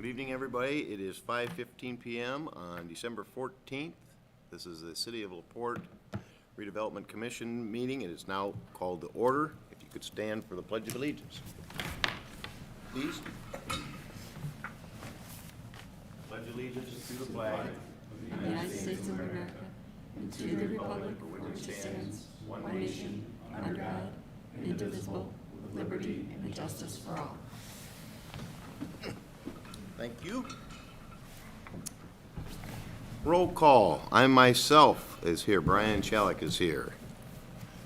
Good evening, everybody. It is 5:15 PM on December 14th. This is the City of LaPorte Redevelopment Commission meeting. It is now called to order. If you could stand for the Pledge of Allegiance. Please. Pledge allegiance to the flag of the United States of America and to the republic for which it stands, one nation, under God, indivisible, with liberty and justice for all. Thank you. Roll call. I myself is here. Brian Chalik is here.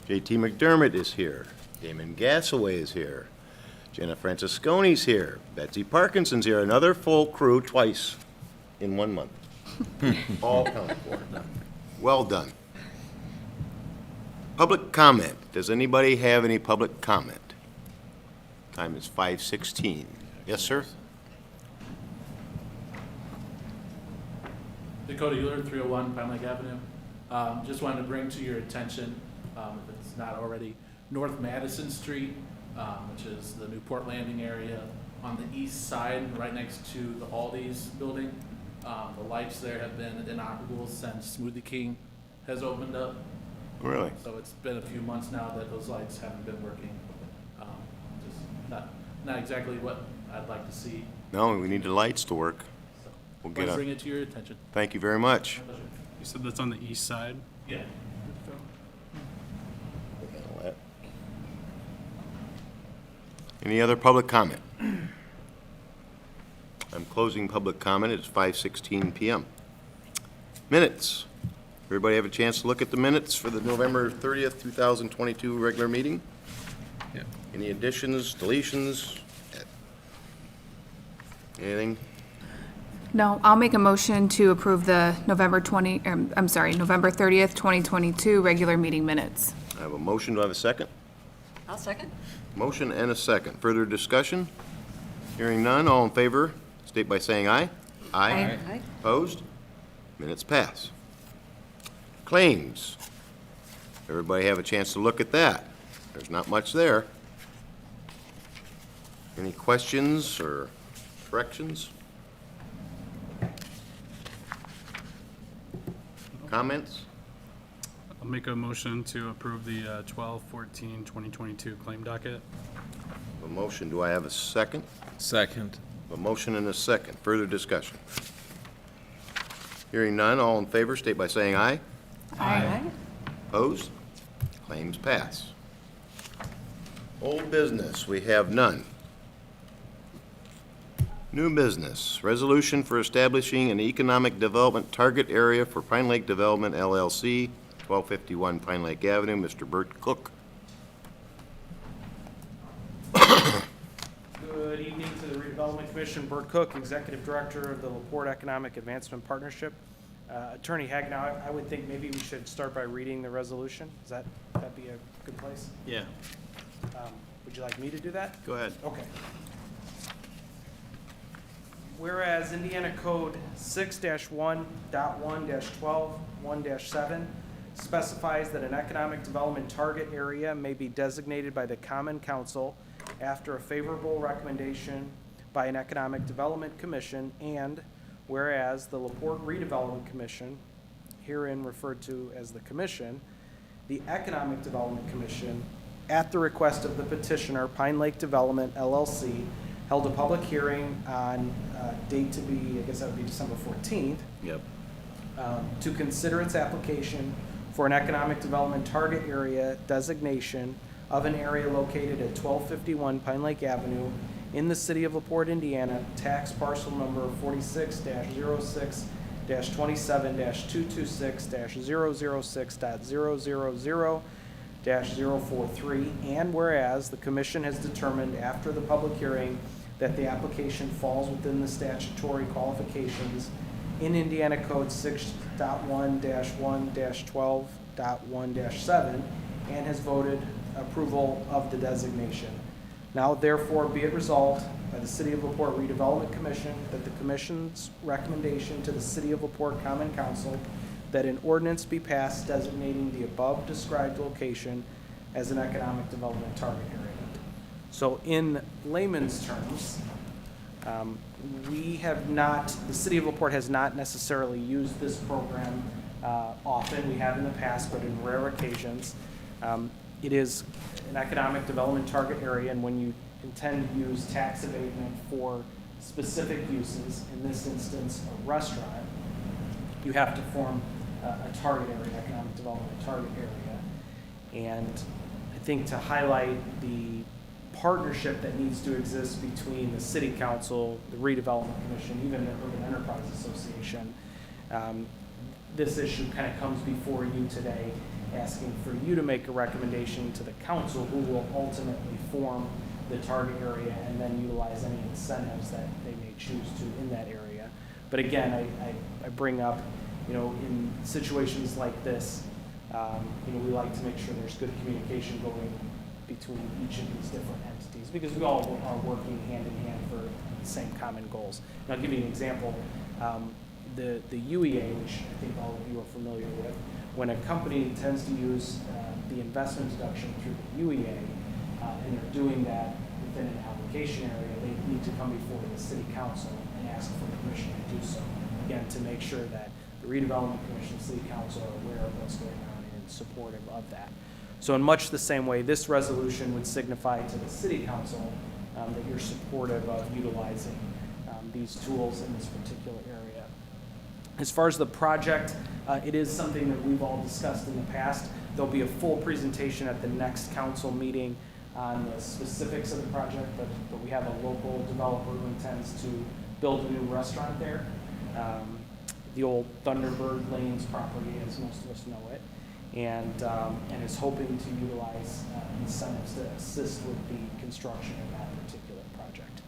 JT McDermott is here. Damon Gassaway is here. Jenna Francisconi's here. Betsy Parkinson's here. Another full crew twice in 1 month. All counted for. Well done. Public comment. Does anybody have any public comment? Time is 5:16. Yes, sir? Dakota Euler, 301 Pine Lake Avenue. Just wanted to bring to your attention, if it's not already, North Madison Street, which is the Newport Landing area on the east side, right next to the Aldi's building. The lights there have been inoperable since Smoothie King has opened up. Really? So it's been a few months now that those lights haven't been working. Just not exactly what I'd like to see. No, we need the lights to work. So We'll wanted get to bring it to your attention. Thank you very much. My pleasure. You said that's on the east side? Yeah. Any other public comment? I'm closing public comment. It's 5:16 PM. Minutes. Everybody have a chance to look at the minutes for the November 30th, 2022 regular meeting? Yeah. Any additions, deletions? Anything? No, I'll make a motion to approve the November 30th, 2022 regular meeting minutes. I have a motion. Do I have a second? I'll second. Motion and a second. Further discussion? Hearing none. All in favor, state by saying aye. Aye. Aye. Opposed? Minutes pass. Claims. Everybody have a chance to look at that. There's not much there. Any questions or corrections? Comments? I'll make a motion to approve the 12/14/2022 claim docket. A motion. Do I have a second? Second. A motion and a second. Further discussion? Hearing none. All in favor, state by saying aye. Aye. Opposed? Claims pass. Old business, we have none. New business, resolution for establishing an economic development target area for Pine Lake Development LLC, 1251 Pine Lake Avenue. Mr. Bert Cook. Good evening to the Redevelopment Commission. Bert Cook, Executive Director of the LaPorte Economic Advancement Partnership. Attorney Hagnow, I would think maybe we should start by reading the resolution. That'd be a good place? Yeah. Would you like me to do that? Go ahead. Okay. Whereas Indiana Code 6-1.1-12-1-7 specifies that an economic development target area may be designated by the Common Council after a favorable recommendation by an Economic Development Commission, and whereas the LaPorte Redevelopment Commission, herein referred to as the Commission, the Economic Development Commission, at the request of the petitioner, Pine Lake Development LLC, held a public hearing on date to be, I guess that would be December 14th, Yep. to consider its application for an economic development target area designation of an area located at 1251 Pine Lake Avenue in the city of LaPorte, Indiana, tax parcel number 46-06-27-226-006.000-043, and whereas the commission has determined after the public hearing that the application falls within the statutory qualifications in Indiana Code 6.1-1-12.1-7 and has voted approval of the designation. Now therefore be it resolved by the City of LaPorte Redevelopment Commission that the Commission's recommendation to the City of LaPorte Common Council that an ordinance be passed designating the above described location as an economic development target area. So in layman's terms, We have not, the city of LaPorte has not necessarily used this program often. We have in the past, but in rare occasions. It is an economic development target area, and when you intend to use tax abatement for specific uses, in this instance, a restaurant, you have to form a target area, economic development target area. And I think to highlight the partnership that needs to exist between the city council, the redevelopment commission, even the Urban Enterprise Association, this issue kind of comes before you today, asking for you to make a recommendation to the council, who will ultimately form the target area and then utilize any incentives that they may choose to in that area. But again, I bring up, in situations like this, we like to make sure there's good communication going between each of these different entities, because we all are working hand in hand for the same common goals. And I'll give you an example. The UEA, which I think all of you are familiar with, when a company intends to use the investment deduction through the UEA, and they're doing that within an application area, they need to come before the city council and ask for permission to do so. Again, to make sure that the redevelopment commission, city council are aware of what's going on and supportive of that. So in much the same way, this resolution would signify to the city council that you're supportive of utilizing these tools in this particular area. As far as the project, it is something that we've all discussed in the past. There'll be a full presentation at the next council meeting on the specifics of the project, but we have a local developer who intends to build a new restaurant there. The old Thunderbird Lanes property, as most of us know it, and is hoping to utilize incentives to assist with the construction of that particular project.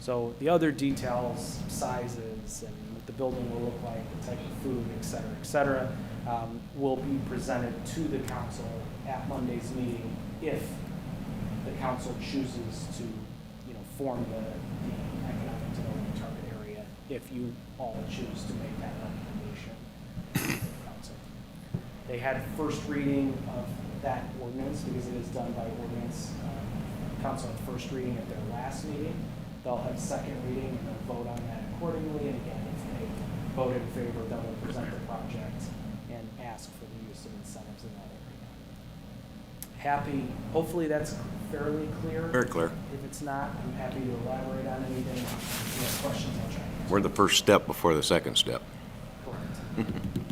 So the other details, sizes, and what the building will look like, the type of food, et cetera, will be presented to the council at Monday's meeting if the council chooses to, form the economic development target area, if you all choose to make that recommendation to the council. They had first reading of that ordinance because it is done by ordinance. Council had first reading at their last meeting. They'll have second reading and they'll vote on that accordingly. And again, if they vote in favor, then we'll present the project and ask for the use of incentives in that area. Hopefully that's fairly clear. Very clear. If it's not, I'm happy to elaborate on anything. If you have questions, I'll try to answer. We're the first step before the second step. Correct.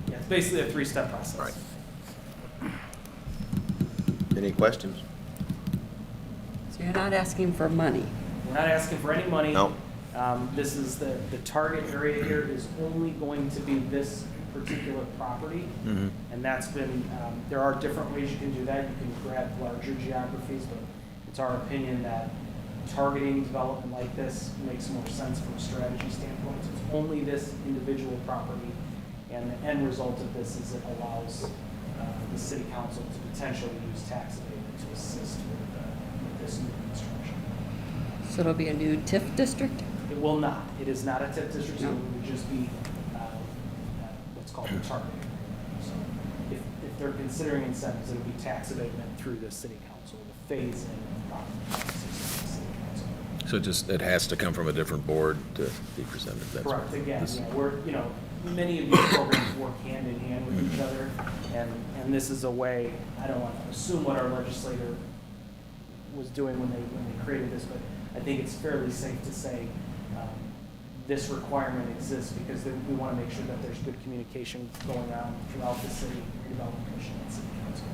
Yeah, it's basically a three-step process. Right. Any questions? So you're not asking for money? We're not asking for any money. No. This is the target area here is only going to be this particular property. Mm-hmm. And that's been, there are different ways you can do that. You can grab larger geographies, but it's our opinion that targeting development like this makes more sense from a strategy standpoint. So it's only this individual property, and the end result of this is it allows the city council to potentially use tax abatement to assist with this new construction. So it'll be a new TIF district? It will not. It is not a TIF district, so it would just be what's called a target area. So if they're considering incentives, it'll be tax abatement through the city council, the phase in property taxes of the city council. So it has to come from a different board to be presented. That's Correct. Again, this- many of these programs work hand in hand with each other, and this is a way, I don't want to assume what our legislator was doing when they created this, but I think it's fairly safe to say this requirement exists because we want to make sure that there's good communication going on throughout the city, redevelopment commission, and city council.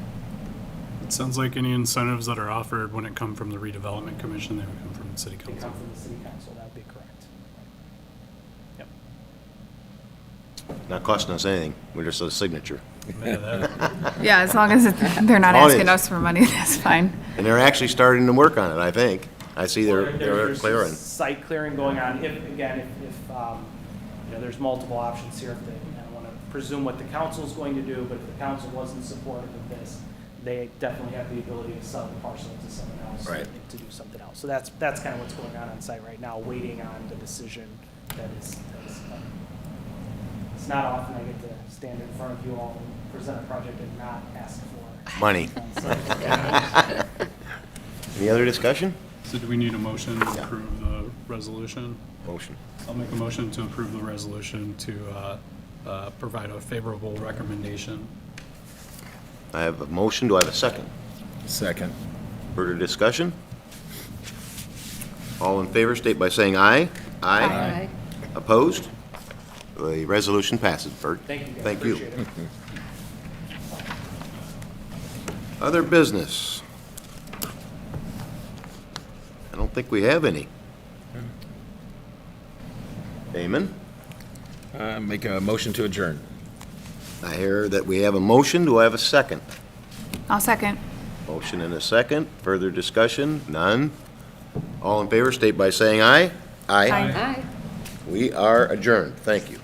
It sounds like any incentives that are offered wouldn't come from the redevelopment commission, they would come from the city They council. come from the city council, that would be correct. Yep. Not costing us anything. We're just a signature. Yeah, that- Yeah, as long as they're not All it asking is. us for money, that's fine. And they're actually starting to work on it, I think. I see they're There's clearing. site clearing going on. If there's multiple options here. I don't want to presume what the council is going to do, but if the council wasn't supportive of this, they definitely have the ability to sell the parcel to someone else Right. to do something else. So that's kind of what's going on site right now, waiting on the decision that is coming. It's not often I get to stand in front of you all and present a project and not ask for Money. on site. Any other discussion? So do we need a motion to approve the resolution. Motion. I'll make a motion to approve the resolution to provide a favorable recommendation. I have a motion. Do I have a second? Second. Further discussion? All in favor, state by saying aye. Aye. Opposed? The resolution passes. Bert? Thank you, guys. Thank you. Appreciate it. Other business? I don't think we have any. Damon? Make a motion to adjourn. I hear that we have a motion. Do I have a second? I'll second. Motion and a second. Further discussion? None. All in favor, state by saying aye. Aye. Aye. We are adjourned. Thank you.